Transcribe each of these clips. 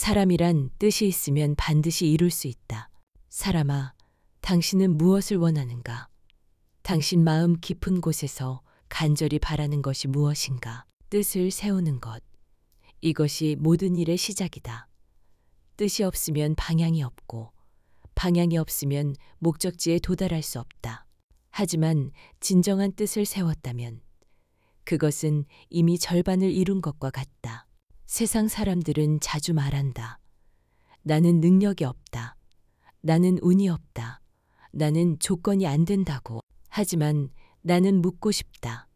사람이란 뜻이 있으면 반드시 이룰 수 있다. 사람아, 당신은 무엇을 원하는가? 당신 마음 깊은 곳에서 간절히 바라는 것이 무엇인가? 뜻을 세우는 것. 이것이 모든 일의 시작이다. 뜻이 없으면 방향이 없고, 방향이 없으면 목적지에 도달할 수 없다. 하지만 진정한 뜻을 세웠다면 그것은 이미 절반을 이룬 것과 같다. 세상 사람들은 자주 말한다. 나는 능력이 없다. 나는 운이 없다. 나는 조건이 안 된다고. 하지만 나는 묻고 싶다.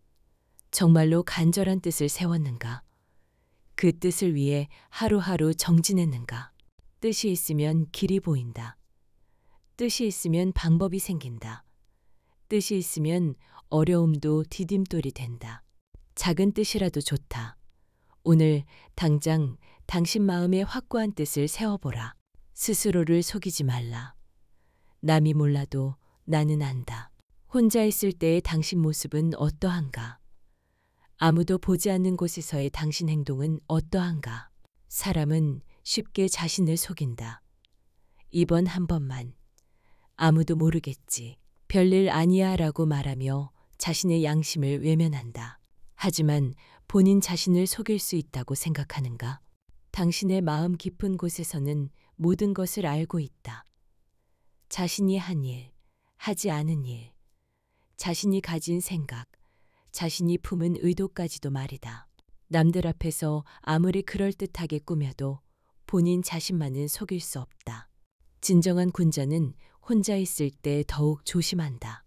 정말로 간절한 뜻을 세웠는가? 그 뜻을 위해 하루하루 정진했는가? 뜻이 있으면 길이 보인다. 뜻이 있으면 방법이 생긴다. 뜻이 있으면 어려움도 디딤돌이 된다. 작은 뜻이라도 좋다. 오늘 당장 당신 마음에 확고한 뜻을 세워보라. 스스로를 속이지 말라. 남이 몰라도 나는 안다. 혼자 있을 때의 당신 모습은 어떠한가? 아무도 보지 않는 곳에서의 당신 행동은 어떠한가? 사람은 쉽게 자신을 속인다. 이번 한 번만. 아무도 모르겠지. 별일 아니야 라고 말하며 자신의 양심을 외면한다. 하지만 본인 자신을 속일 수 있다고 생각하는가? 당신의 마음 깊은 곳에서는 모든 것을 알고 있다. 자신이 한 일, 하지 않은 일, 자신이 가진 생각, 자신이 품은 의도까지도 말이다. 남들 앞에서 아무리 그럴듯하게 꾸며도 본인 자신만은 속일 수 없다. 진정한 군자는 혼자 있을 때 더욱 조심한다.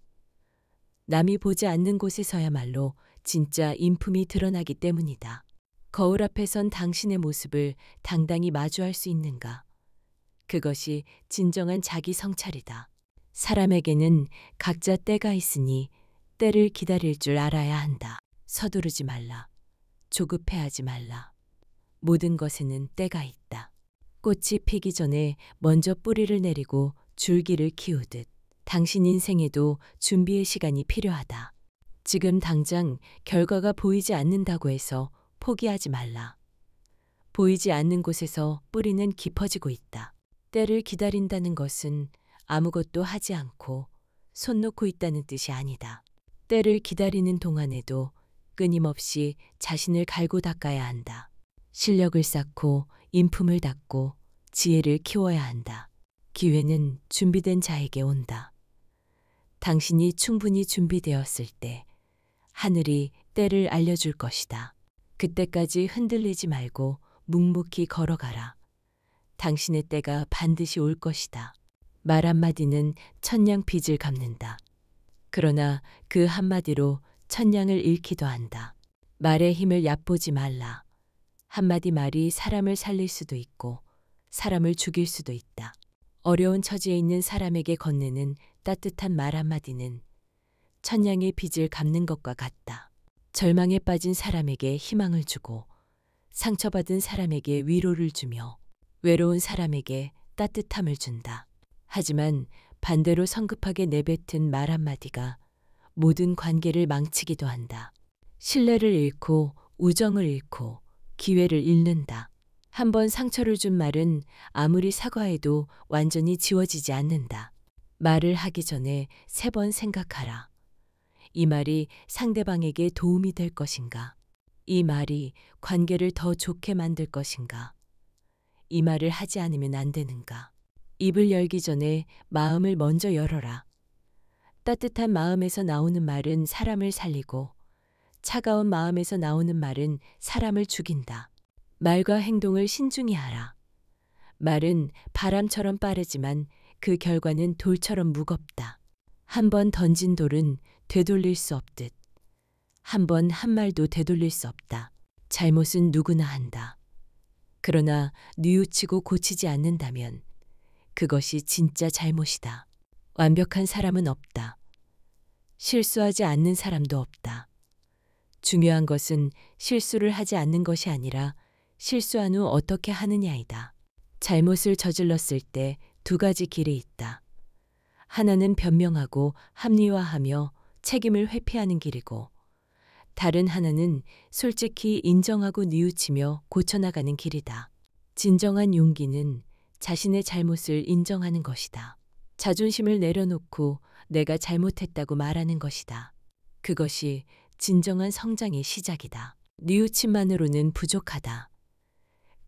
남이 보지 않는 곳에서야말로 진짜 인품이 드러나기 때문이다. 거울 앞에 선 당신의 모습을 당당히 마주할 수 있는가? 그것이 진정한 자기 성찰이다. 사람에게는 각자 때가 있으니 때를 기다릴 줄 알아야 한다. 서두르지 말라. 조급해하지 말라. 모든 것에는 때가 있다. 꽃이 피기 전에 먼저 뿌리를 내리고 줄기를 키우듯 당신 인생에도 준비의 시간이 필요하다. 지금 당장 결과가 보이지 않는다고 해서 포기하지 말라. 보이지 않는 곳에서 뿌리는 깊어지고 있다. 때를 기다린다는 것은 아무것도 하지 않고 손 놓고 있다는 뜻이 아니다. 때를 기다리는 동안에도 끊임없이 자신을 갈고 닦아야 한다. 실력을 쌓고 인품을 닦고 지혜를 키워야 한다. 기회는 준비된 자에게 온다. 당신이 충분히 준비되었을 때 하늘이 때를 알려줄 것이다. 그때까지 흔들리지 말고 묵묵히 걸어가라. 당신의 때가 반드시 올 것이다. 말 한마디는 천냥 빚을 갚는다. 그러나 그 한마디로 천냥을 잃기도 한다. 말의 힘을 얕보지 말라. 한마디 말이 사람을 살릴 수도 있고 사람을 죽일 수도 있다. 어려운 처지에 있는 사람에게 건네는 따뜻한 말 한마디는 천냥의 빚을 갚는 것과 같다. 절망에 빠진 사람에게 희망을 주고 상처받은 사람에게 위로를 주며 외로운 사람에게 따뜻함을 준다. 하지만 반대로 성급하게 내뱉은 말 한마디가 모든 관계를 망치기도 한다. 신뢰를 잃고 우정을 잃고 기회를 잃는다. 한 번 상처를 준 말은 아무리 사과해도 완전히 지워지지 않는다. 말을 하기 전에 3번 생각하라. 이 말이 상대방에게 도움이 될 것인가? 이 말이 관계를 더 좋게 만들 것인가? 이 말을 하지 않으면 안 되는가? 입을 열기 전에 마음을 먼저 열어라. 따뜻한 마음에서 나오는 말은 사람을 살리고 차가운 마음에서 나오는 말은 사람을 죽인다. 말과 행동을 신중히 하라. 말은 바람처럼 빠르지만 그 결과는 돌처럼 무겁다. 한 번 던진 돌은 되돌릴 수 없듯 한 번 한 말도 되돌릴 수 없다. 잘못은 누구나 한다. 그러나 뉘우치고 고치지 않는다면 그것이 진짜 잘못이다. 완벽한 사람은 없다. 실수하지 않는 사람도 없다. 중요한 것은 실수를 하지 않는 것이 아니라 실수한 후 어떻게 하느냐이다. 잘못을 저질렀을 때 2가지 길이 있다. 하나는 변명하고 합리화하며 책임을 회피하는 길이고 다른 하나는 솔직히 인정하고 뉘우치며 고쳐나가는 길이다. 진정한 용기는 자신의 잘못을 인정하는 것이다. 자존심을 내려놓고 내가 잘못했다고 말하는 것이다. 그것이 진정한 성장의 시작이다. 뉘우침만으로는 부족하다.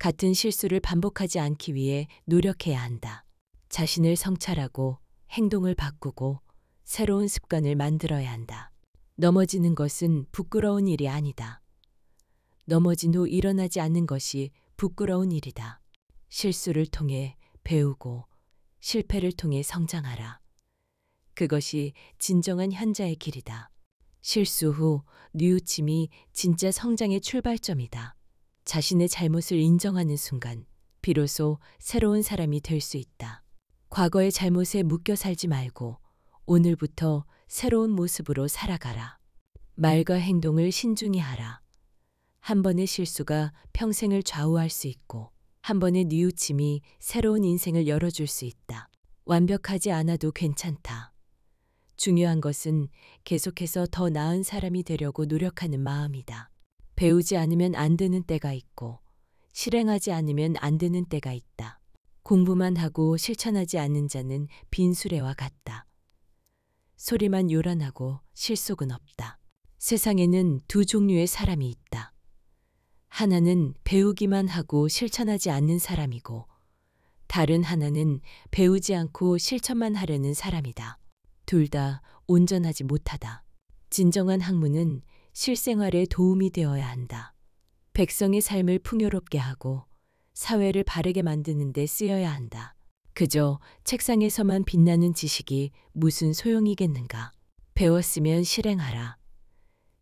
같은 실수를 반복하지 않기 위해 노력해야 한다. 자신을 성찰하고 행동을 바꾸고 새로운 습관을 만들어야 한다. 넘어지는 것은 부끄러운 일이 아니다. 넘어진 후 일어나지 않는 것이 부끄러운 일이다. 실수를 통해 배우고 실패를 통해 성장하라. 그것이 진정한 현자의 길이다. 실수 후 뉘우침이 진짜 성장의 출발점이다. 자신의 잘못을 인정하는 순간 비로소 새로운 사람이 될 수 있다. 과거의 잘못에 묶여 살지 말고 오늘부터 새로운 모습으로 살아가라. 말과 행동을 신중히 하라. 한 번의 실수가 평생을 좌우할 수 있고 한 번의 뉘우침이 새로운 인생을 열어줄 수 있다. 완벽하지 않아도 괜찮다. 중요한 것은 계속해서 더 나은 사람이 되려고 노력하는 마음이다. 배우지 않으면 안 되는 때가 있고 실행하지 않으면 안 되는 때가 있다. 공부만 하고 실천하지 않는 자는 빈수레와 같다. 소리만 요란하고 실속은 없다. 세상에는 두 종류의 사람이 있다. 하나는 배우기만 하고 실천하지 않는 사람이고 다른 하나는 배우지 않고 실천만 하려는 사람이다. 둘 다 온전하지 못하다. 진정한 학문은 실생활에 도움이 되어야 한다. 백성의 삶을 풍요롭게 하고 사회를 바르게 만드는 데 쓰여야 한다. 그저 책상에서만 빛나는 지식이 무슨 소용이겠는가. 배웠으면 실행하라.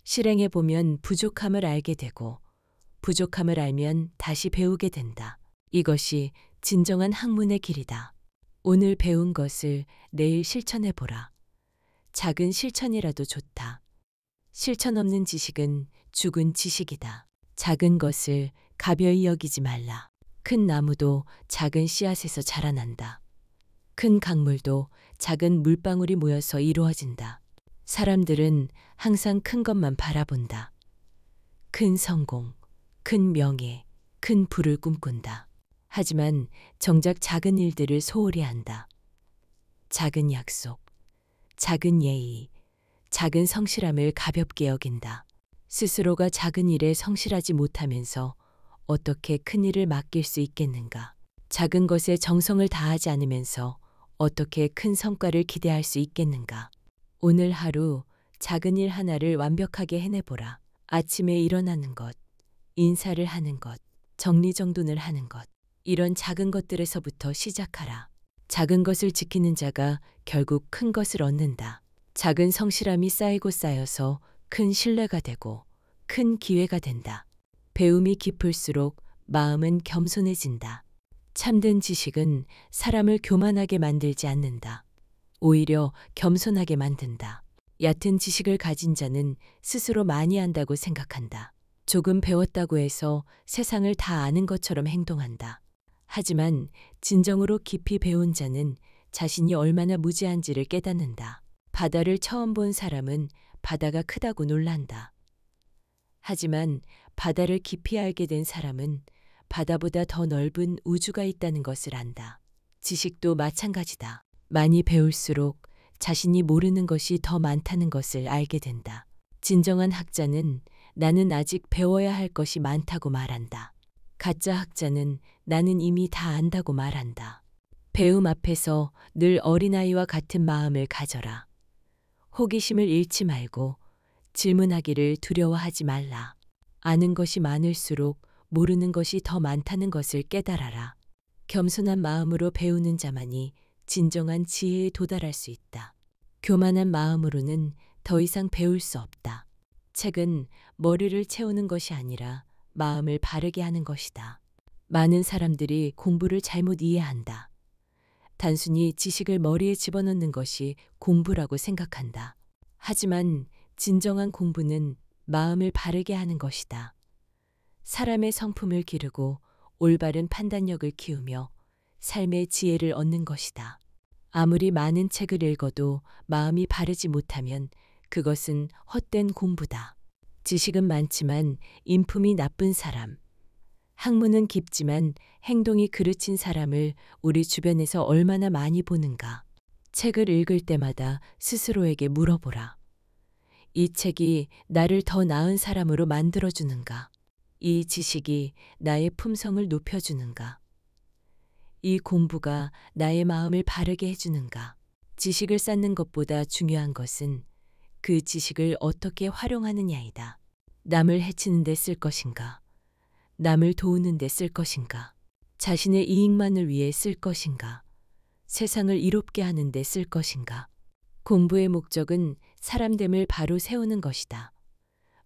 실행해보면 부족함을 알게 되고 부족함을 알면 다시 배우게 된다. 이것이 진정한 학문의 길이다. 오늘 배운 것을 내일 실천해보라. 작은 실천이라도 좋다. 실천 없는 지식은 죽은 지식이다. 작은 것을 가벼이 여기지 말라. 큰 나무도 작은 씨앗에서 자라난다. 큰 강물도 작은 물방울이 모여서 이루어진다. 사람들은 항상 큰 것만 바라본다. 큰 성공, 큰 명예, 큰 부를 꿈꾼다. 하지만 정작 작은 일들을 소홀히 한다. 작은 약속, 작은 예의, 작은 성실함을 가볍게 여긴다. 스스로가 작은 일에 성실하지 못하면서 어떻게 큰 일을 맡길 수 있겠는가? 작은 것에 정성을 다하지 않으면서 어떻게 큰 성과를 기대할 수 있겠는가? 오늘 하루 작은 일 하나를 완벽하게 해내보라. 아침에 일어나는 것, 인사를 하는 것, 정리정돈을 하는 것, 이런 작은 것들에서부터 시작하라. 작은 것을 지키는 자가 결국 큰 것을 얻는다. 작은 성실함이 쌓이고 쌓여서 큰 신뢰가 되고 큰 기회가 된다. 배움이 깊을수록 마음은 겸손해진다. 참된 지식은 사람을 교만하게 만들지 않는다. 오히려 겸손하게 만든다. 얕은 지식을 가진 자는 스스로 많이 안다고 생각한다. 조금 배웠다고 해서 세상을 다 아는 것처럼 행동한다. 하지만 진정으로 깊이 배운 자는 자신이 얼마나 무지한지를 깨닫는다. 바다를 처음 본 사람은 바다가 크다고 놀란다. 하지만 바다를 깊이 알게 된 사람은 바다보다 더 넓은 우주가 있다는 것을 안다. 지식도 마찬가지다. 많이 배울수록 자신이 모르는 것이 더 많다는 것을 알게 된다. 진정한 학자는 나는 아직 배워야 할 것이 많다고 말한다. 가짜 학자는 나는 이미 다 안다고 말한다. 배움 앞에서 늘 어린아이와 같은 마음을 가져라. 호기심을 잃지 말고 질문하기를 두려워하지 말라. 아는 것이 많을수록 모르는 것이 더 많다는 것을 깨달아라. 겸손한 마음으로 배우는 자만이 진정한 지혜에 도달할 수 있다. 교만한 마음으로는 더 이상 배울 수 없다. 책은 머리를 채우는 것이 아니라 마음을 바르게 하는 것이다. 많은 사람들이 공부를 잘못 이해한다. 단순히 지식을 머리에 집어넣는 것이 공부라고 생각한다. 하지만 진정한 공부는 마음을 바르게 하는 것이다. 사람의 성품을 기르고 올바른 판단력을 키우며 삶의 지혜를 얻는 것이다. 아무리 많은 책을 읽어도 마음이 바르지 못하면 그것은 헛된 공부다. 지식은 많지만 인품이 나쁜 사람, 학문은 깊지만 행동이 그르친 사람을 우리 주변에서 얼마나 많이 보는가. 책을 읽을 때마다 스스로에게 물어보라. 이 책이 나를 더 나은 사람으로 만들어주는가? 이 지식이 나의 품성을 높여주는가? 이 공부가 나의 마음을 바르게 해주는가? 지식을 쌓는 것보다 중요한 것은 그 지식을 어떻게 활용하느냐이다. 남을 해치는 데 쓸 것인가? 남을 도우는 데 쓸 것인가? 자신의 이익만을 위해 쓸 것인가? 세상을 이롭게 하는 데 쓸 것인가? 공부의 목적은 사람됨을 바로 세우는 것이다.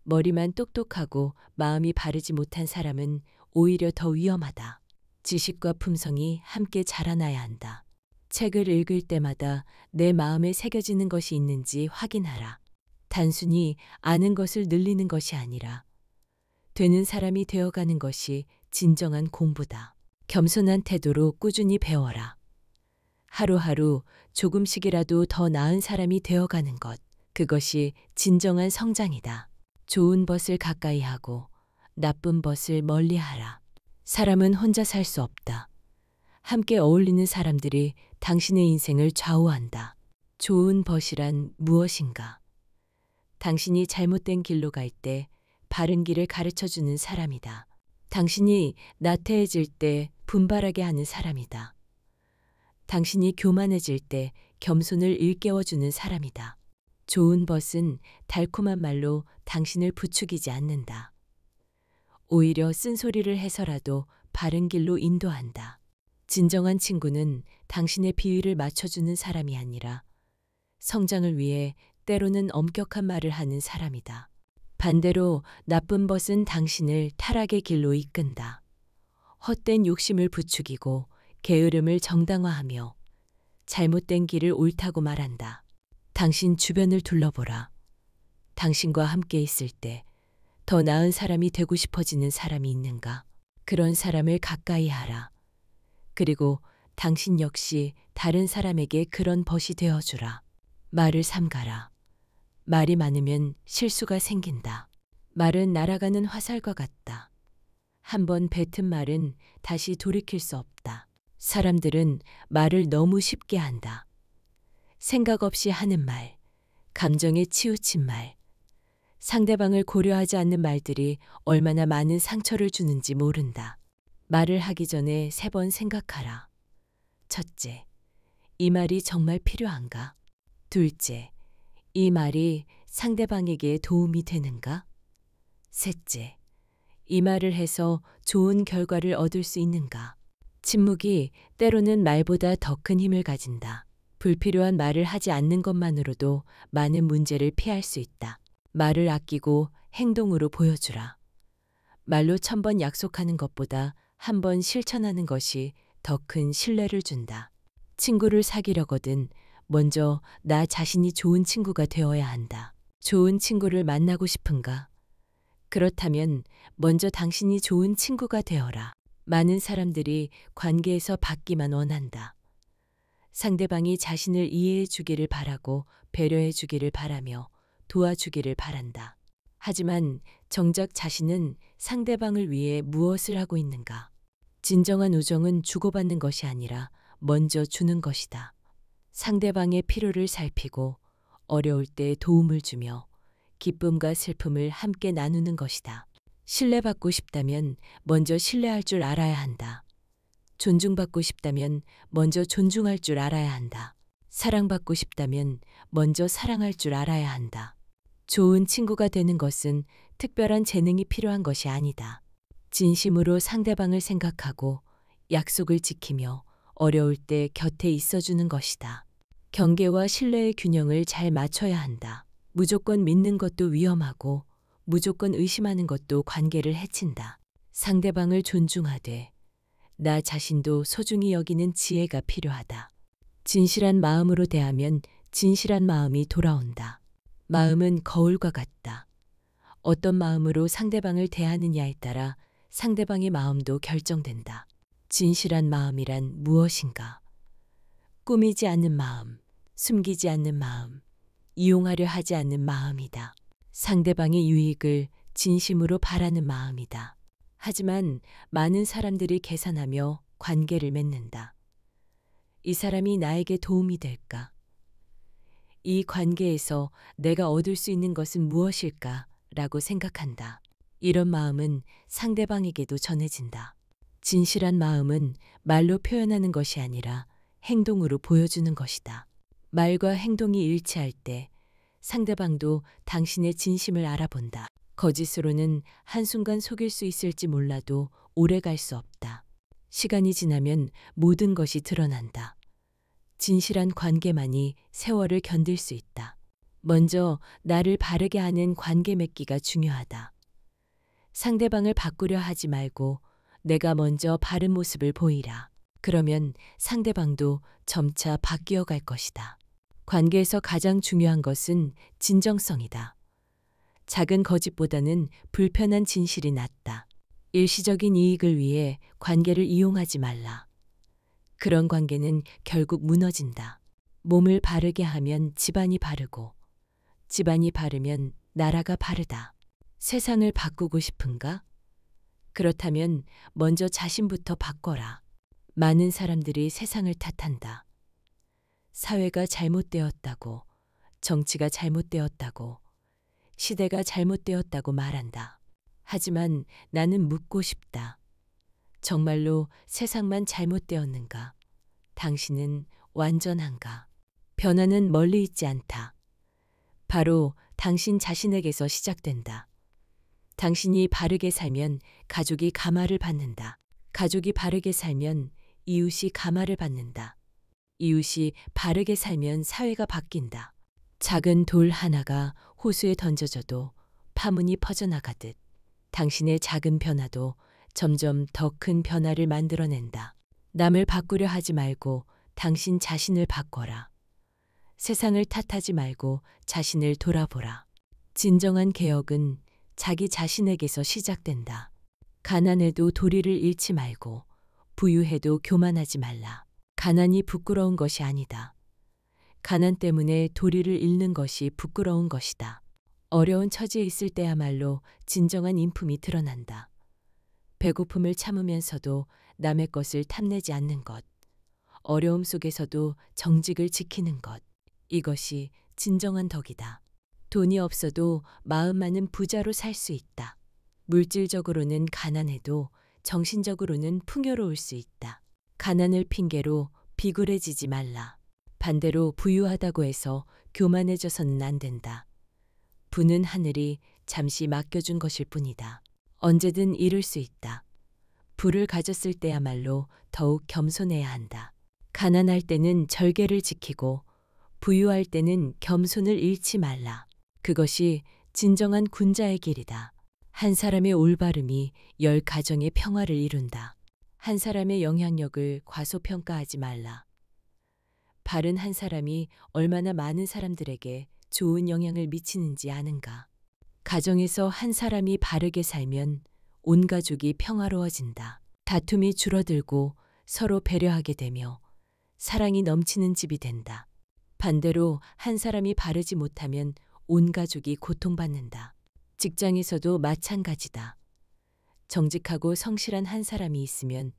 머리만 똑똑하고 마음이 바르지 못한 사람은 오히려 더 위험하다. 지식과 품성이 함께 자라나야 한다. 책을 읽을 때마다 내 마음에 새겨지는 것이 있는지 확인하라. 단순히 아는 것을 늘리는 것이 아니라 되는 사람이 되어가는 것이 진정한 공부다. 겸손한 태도로 꾸준히 배워라. 하루하루 조금씩이라도 더 나은 사람이 되어가는 것, 그것이 진정한 성장이다. 좋은 벗을 가까이 하고 나쁜 벗을 멀리하라. 사람은 혼자 살 수 없다. 함께 어울리는 사람들이 당신의 인생을 좌우한다. 좋은 벗이란 무엇인가? 당신이 잘못된 길로 갈 때 바른 길을 가르쳐주는 사람이다. 당신이 나태해질 때 분발하게 하는 사람이다. 당신이 교만해질 때 겸손을 일깨워주는 사람이다. 좋은 벗은 달콤한 말로 당신을 부추기지 않는다. 오히려 쓴소리를 해서라도 바른 길로 인도한다. 진정한 친구는 당신의 비위를 맞춰주는 사람이 아니라 성장을 위해 때로는 엄격한 말을 하는 사람이다. 반대로 나쁜 벗은 당신을 타락의 길로 이끈다. 헛된 욕심을 부추기고 게으름을 정당화하며 잘못된 길을 옳다고 말한다. 당신 주변을 둘러보라. 당신과 함께 있을 때 더 나은 사람이 되고 싶어지는 사람이 있는가? 그런 사람을 가까이 하라. 그리고 당신 역시 다른 사람에게 그런 벗이 되어주라. 말을 삼가라. 말이 많으면 실수가 생긴다. 말은 날아가는 화살과 같다. 한번 뱉은 말은 다시 돌이킬 수 없다. 사람들은 말을 너무 쉽게 한다. 생각 없이 하는 말, 감정에 치우친 말, 상대방을 고려하지 않는 말들이 얼마나 많은 상처를 주는지 모른다. 말을 하기 전에 3번 생각하라. 첫째, 이 말이 정말 필요한가? 둘째, 이 말이 상대방에게 도움이 되는가? 셋째, 이 말을 해서 좋은 결과를 얻을 수 있는가? 침묵이 때로는 말보다 더 큰 힘을 가진다. 불필요한 말을 하지 않는 것만으로도 많은 문제를 피할 수 있다. 말을 아끼고 행동으로 보여주라. 말로 1000번 약속하는 것보다 한 번 실천하는 것이 더 큰 신뢰를 준다. 친구를 사귀려거든 먼저 나 자신이 좋은 친구가 되어야 한다. 좋은 친구를 만나고 싶은가? 그렇다면 먼저 당신이 좋은 친구가 되어라. 많은 사람들이 관계에서 받기만 원한다. 상대방이 자신을 이해해 주기를 바라고 배려해 주기를 바라며 도와주기를 바란다. 하지만 정작 자신은 상대방을 위해 무엇을 하고 있는가? 진정한 우정은 주고받는 것이 아니라 먼저 주는 것이다. 상대방의 필요를 살피고 어려울 때 도움을 주며 기쁨과 슬픔을 함께 나누는 것이다. 신뢰받고 싶다면 먼저 신뢰할 줄 알아야 한다. 존중받고 싶다면 먼저 존중할 줄 알아야 한다. 사랑받고 싶다면 먼저 사랑할 줄 알아야 한다. 좋은 친구가 되는 것은 특별한 재능이 필요한 것이 아니다. 진심으로 상대방을 생각하고 약속을 지키며 어려울 때 곁에 있어주는 것이다. 경계와 신뢰의 균형을 잘 맞춰야 한다. 무조건 믿는 것도 위험하고 무조건 의심하는 것도 관계를 해친다. 상대방을 존중하되 나 자신도 소중히 여기는 지혜가 필요하다. 진실한 마음으로 대하면 진실한 마음이 돌아온다. 마음은 거울과 같다. 어떤 마음으로 상대방을 대하느냐에 따라 상대방의 마음도 결정된다. 진실한 마음이란 무엇인가? 꾸미지 않는 마음, 숨기지 않는 마음, 이용하려 하지 않는 마음이다. 상대방의 유익을 진심으로 바라는 마음이다. 하지만 많은 사람들이 계산하며 관계를 맺는다. 이 사람이 나에게 도움이 될까? 이 관계에서 내가 얻을 수 있는 것은 무엇일까? 라고 생각한다. 이런 마음은 상대방에게도 전해진다. 진실한 마음은 말로 표현하는 것이 아니라 행동으로 보여주는 것이다. 말과 행동이 일치할 때 상대방도 당신의 진심을 알아본다. 거짓으로는 한순간 속일 수 있을지 몰라도 오래 갈 수 없다. 시간이 지나면 모든 것이 드러난다. 진실한 관계만이 세월을 견딜 수 있다. 먼저 나를 바르게 하는 관계 맺기가 중요하다. 상대방을 바꾸려 하지 말고 내가 먼저 바른 모습을 보이라. 그러면 상대방도 점차 바뀌어 갈 것이다. 관계에서 가장 중요한 것은 진정성이다. 작은 거짓보다는 불편한 진실이 낫다. 일시적인 이익을 위해 관계를 이용하지 말라. 그런 관계는 결국 무너진다. 몸을 바르게 하면 집안이 바르고, 집안이 바르면 나라가 바르다. 세상을 바꾸고 싶은가? 그렇다면 먼저 자신부터 바꿔라. 많은 사람들이 세상을 탓한다. 사회가 잘못되었다고, 정치가 잘못되었다고, 시대가 잘못되었다고 말한다. 하지만 나는 묻고 싶다. 정말로 세상만 잘못되었는가? 당신은 완전한가? 변화는 멀리 있지 않다. 바로 당신 자신에게서 시작된다. 당신이 바르게 살면 가족이 감화를 받는다. 가족이 바르게 살면 이웃이 감화를 받는다. 이웃이 바르게 살면 사회가 바뀐다. 작은 돌 하나가 호수에 던져져도 파문이 퍼져나가듯 당신의 작은 변화도 점점 더 큰 변화를 만들어낸다. 남을 바꾸려 하지 말고 당신 자신을 바꿔라. 세상을 탓하지 말고 자신을 돌아보라. 진정한 개혁은 자기 자신에게서 시작된다. 가난해도 도리를 잃지 말고 부유해도 교만하지 말라. 가난이 부끄러운 것이 아니다. 가난 때문에 도리를 잃는 것이 부끄러운 것이다. 어려운 처지에 있을 때야말로 진정한 인품이 드러난다. 배고픔을 참으면서도 남의 것을 탐내지 않는 것, 어려움 속에서도 정직을 지키는 것, 이것이 진정한 덕이다. 돈이 없어도 마음만은 부자로 살 수 있다. 물질적으로는 가난해도 정신적으로는 풍요로울 수 있다. 가난을 핑계로 비굴해지지 말라. 반대로 부유하다고 해서 교만해져서는 안 된다. 부는 하늘이 잠시 맡겨준 것일 뿐이다. 언제든 잃을 수 있다. 부를 가졌을 때야말로 더욱 겸손해야 한다. 가난할 때는 절개를 지키고 부유할 때는 겸손을 잃지 말라. 그것이 진정한 군자의 길이다. 한 사람의 올바름이 10가정의 평화를 이룬다. 한 사람의 영향력을 과소평가하지 말라. 바른 한 사람이 얼마나 많은 사람들에게 좋은 영향을 미치는지 아는가? 가정에서 한 사람이 바르게 살면 온 가족이 평화로워진다. 다툼이 줄어들고 서로 배려하게 되며 사랑이 넘치는 집이 된다. 반대로 한 사람이 바르지 못하면 온 가족이 고통받는다. 직장에서도 마찬가지다. 정직하고 성실한 한 사람이 있으면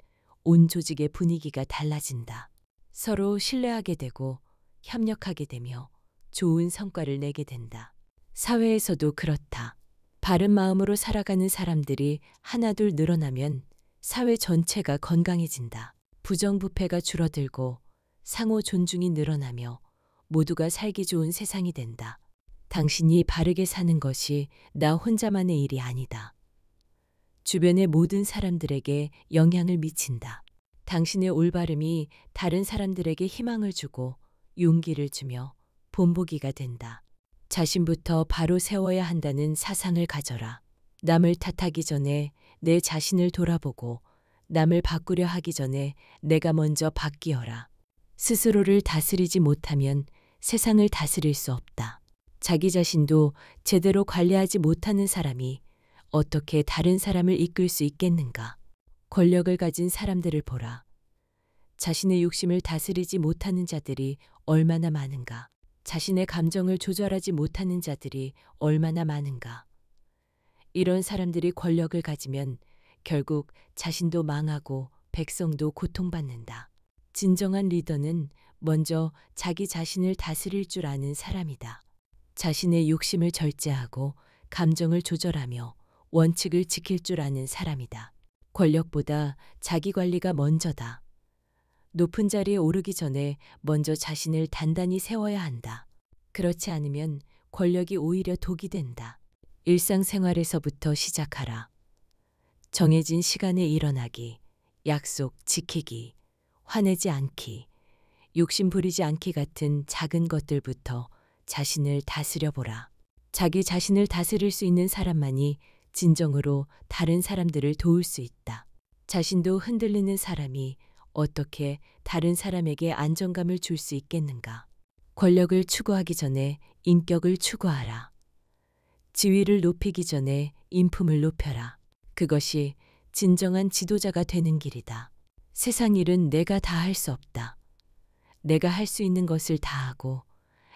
온 조직의 분위기가 달라진다. 서로 신뢰하게 되고 협력하게 되며 좋은 성과를 내게 된다. 사회에서도 그렇다. 바른 마음으로 살아가는 사람들이 하나둘 늘어나면 사회 전체가 건강해진다. 부정부패가 줄어들고 상호 존중이 늘어나며 모두가 살기 좋은 세상이 된다. 당신이 바르게 사는 것이 나 혼자만의 일이 아니다. 주변의 모든 사람들에게 영향을 미친다. 당신의 올바름이 다른 사람들에게 희망을 주고 용기를 주며 본보기가 된다. 자신부터 바로 세워야 한다는 사상을 가져라. 남을 탓하기 전에 내 자신을 돌아보고 남을 바꾸려 하기 전에 내가 먼저 바뀌어라. 스스로를 다스리지 못하면 세상을 다스릴 수 없다. 자기 자신도 제대로 관리하지 못하는 사람이 어떻게 다른 사람을 이끌 수 있겠는가? 권력을 가진 사람들을 보라. 자신의 욕심을 다스리지 못하는 자들이 얼마나 많은가? 자신의 감정을 조절하지 못하는 자들이 얼마나 많은가? 이런 사람들이 권력을 가지면 결국 자신도 망하고 백성도 고통받는다. 진정한 리더는 먼저 자기 자신을 다스릴 줄 아는 사람이다. 자신의 욕심을 절제하고 감정을 조절하며 원칙을 지킬 줄 아는 사람이다. 권력보다 자기 관리가 먼저다. 높은 자리에 오르기 전에 먼저 자신을 단단히 세워야 한다. 그렇지 않으면 권력이 오히려 독이 된다. 일상생활에서부터 시작하라. 정해진 시간에 일어나기, 약속 지키기, 화내지 않기, 욕심 부리지 않기 같은 작은 것들부터 자신을 다스려 보라. 자기 자신을 다스릴 수 있는 사람만이 진정으로 다른 사람들을 도울 수 있다. 자신도 흔들리는 사람이 어떻게 다른 사람에게 안정감을 줄 수 있겠는가? 권력을 추구하기 전에 인격을 추구하라. 지위를 높이기 전에 인품을 높여라. 그것이 진정한 지도자가 되는 길이다. 세상 일은 내가 다 할 수 없다. 내가 할 수 있는 것을 다 하고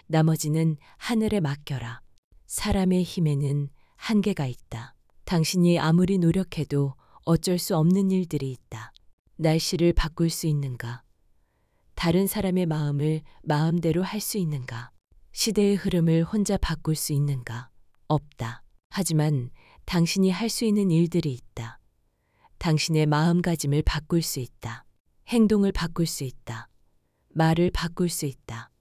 나머지는 하늘에 맡겨라. 사람의 힘에는 한계가 있다. 당신이 아무리 노력해도 어쩔 수 없는 일들이 있다. 날씨를 바꿀 수 있는가? 다른 사람의 마음을 마음대로 할 수 있는가? 시대의 흐름을 혼자 바꿀 수 있는가? 없다. 하지만 당신이 할 수 있는 일들이 있다. 당신의 마음가짐을 바꿀 수 있다. 행동을 바꿀 수 있다. 말을 바꿀 수 있다.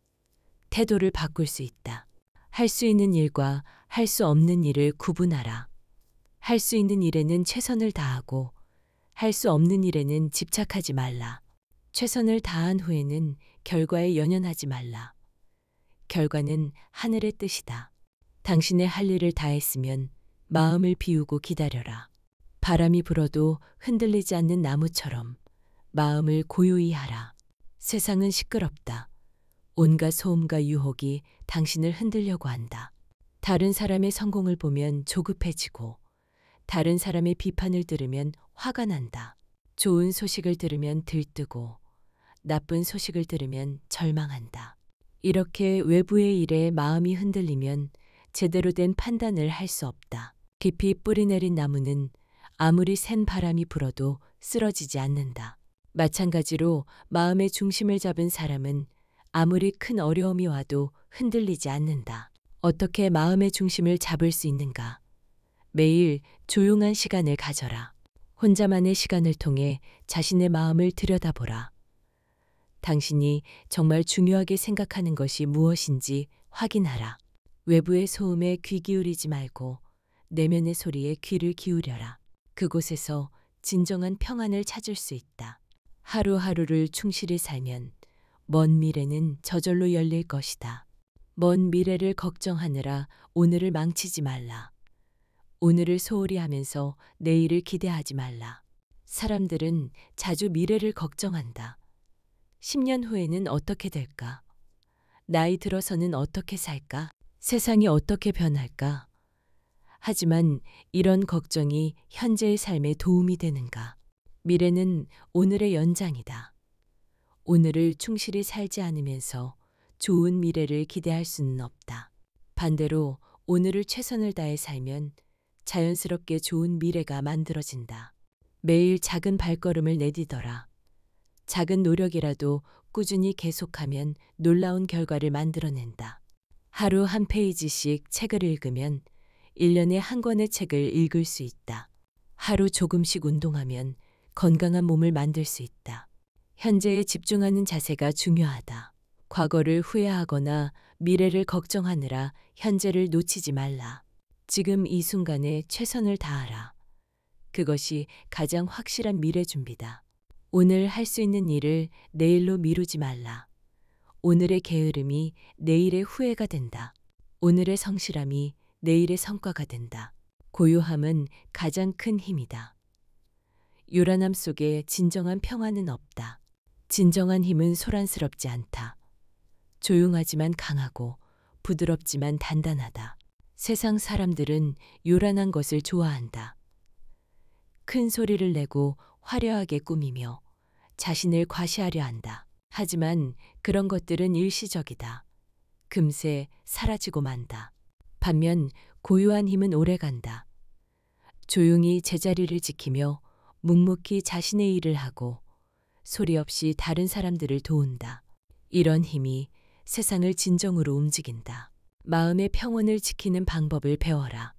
태도를 바꿀 수 있다. 할 수 있는 일과 할 수 없는 일을 구분하라. 할 수 있는 일에는 최선을 다하고 할 수 없는 일에는 집착하지 말라. 최선을 다한 후에는 결과에 연연하지 말라. 결과는 하늘의 뜻이다. 당신의 할 일을 다했으면 마음을 비우고 기다려라. 바람이 불어도 흔들리지 않는 나무처럼 마음을 고요히 하라. 세상은 시끄럽다. 온갖 소음과 유혹이 당신을 흔들려고 한다. 다른 사람의 성공을 보면 조급해지고 다른 사람의 비판을 들으면 화가 난다. 좋은 소식을 들으면 들뜨고 나쁜 소식을 들으면 절망한다. 이렇게 외부의 일에 마음이 흔들리면 제대로 된 판단을 할 수 없다. 깊이 뿌리내린 나무는 아무리 센 바람이 불어도 쓰러지지 않는다. 마찬가지로 마음의 중심을 잡은 사람은 아무리 큰 어려움이 와도 흔들리지 않는다. 어떻게 마음의 중심을 잡을 수 있는가? 매일 조용한 시간을 가져라. 혼자만의 시간을 통해 자신의 마음을 들여다보라. 당신이 정말 중요하게 생각하는 것이 무엇인지 확인하라. 외부의 소음에 귀 기울이지 말고 내면의 소리에 귀를 기울여라. 그곳에서 진정한 평안을 찾을 수 있다. 하루하루를 충실히 살면 먼 미래는 저절로 열릴 것이다. 먼 미래를 걱정하느라 오늘을 망치지 말라. 오늘을 소홀히 하면서 내일을 기대하지 말라. 사람들은 자주 미래를 걱정한다. 10년 후에는 어떻게 될까? 나이 들어서는 어떻게 살까? 세상이 어떻게 변할까? 하지만 이런 걱정이 현재의 삶에 도움이 되는가? 미래는 오늘의 연장이다. 오늘을 충실히 살지 않으면서 좋은 미래를 기대할 수는 없다. 반대로 오늘을 최선을 다해 살면 자연스럽게 좋은 미래가 만들어진다. 매일 작은 발걸음을 내디뎌라. 작은 노력이라도 꾸준히 계속하면 놀라운 결과를 만들어낸다. 하루 한 페이지씩 책을 읽으면 1년에 한 권의 책을 읽을 수 있다. 하루 조금씩 운동하면 건강한 몸을 만들 수 있다. 현재에 집중하는 자세가 중요하다. 과거를 후회하거나 미래를 걱정하느라 현재를 놓치지 말라. 지금 이 순간에 최선을 다하라. 그것이 가장 확실한 미래 준비다. 오늘 할 수 있는 일을 내일로 미루지 말라. 오늘의 게으름이 내일의 후회가 된다. 오늘의 성실함이 내일의 성과가 된다. 고요함은 가장 큰 힘이다. 요란함 속에 진정한 평안은 없다. 진정한 힘은 소란스럽지 않다. 조용하지만 강하고 부드럽지만 단단하다. 세상 사람들은 요란한 것을 좋아한다. 큰 소리를 내고 화려하게 꾸미며 자신을 과시하려 한다. 하지만 그런 것들은 일시적이다. 금세 사라지고 만다. 반면 고요한 힘은 오래간다. 조용히 제자리를 지키며 묵묵히 자신의 일을 하고 소리 없이 다른 사람들을 도운다. 이런 힘이 세상을 진정으로 움직인다. 마음의 평온을 지키는 방법을 배워라.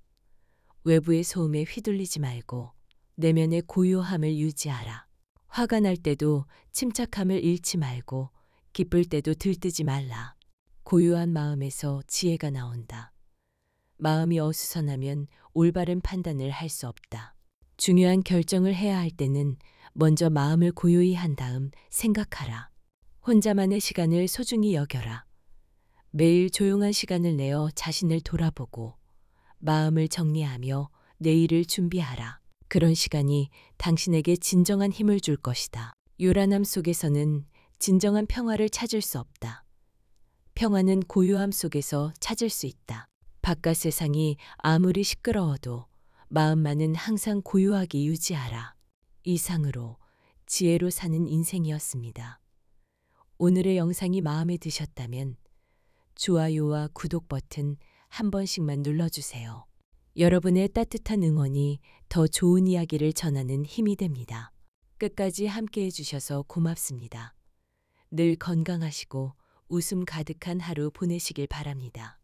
외부의 소음에 휘둘리지 말고 내면의 고요함을 유지하라. 화가 날 때도 침착함을 잃지 말고 기쁠 때도 들뜨지 말라. 고요한 마음에서 지혜가 나온다. 마음이 어수선하면 올바른 판단을 할 수 없다. 중요한 결정을 해야 할 때는 먼저 마음을 고요히 한 다음 생각하라. 혼자만의 시간을 소중히 여겨라. 매일 조용한 시간을 내어 자신을 돌아보고 마음을 정리하며 내일을 준비하라. 그런 시간이 당신에게 진정한 힘을 줄 것이다. 요란함 속에서는 진정한 평화를 찾을 수 없다. 평화는 고요함 속에서 찾을 수 있다. 바깥 세상이 아무리 시끄러워도 마음만은 항상 고요하게 유지하라. 이상으로 지혜로 사는 인생이었습니다. 오늘의 영상이 마음에 드셨다면 좋아요와 구독 버튼 한 번씩만 눌러주세요. 여러분의 따뜻한 응원이 더 좋은 이야기를 전하는 힘이 됩니다. 끝까지 함께 해주셔서 고맙습니다. 늘 건강하시고 웃음 가득한 하루 보내시길 바랍니다.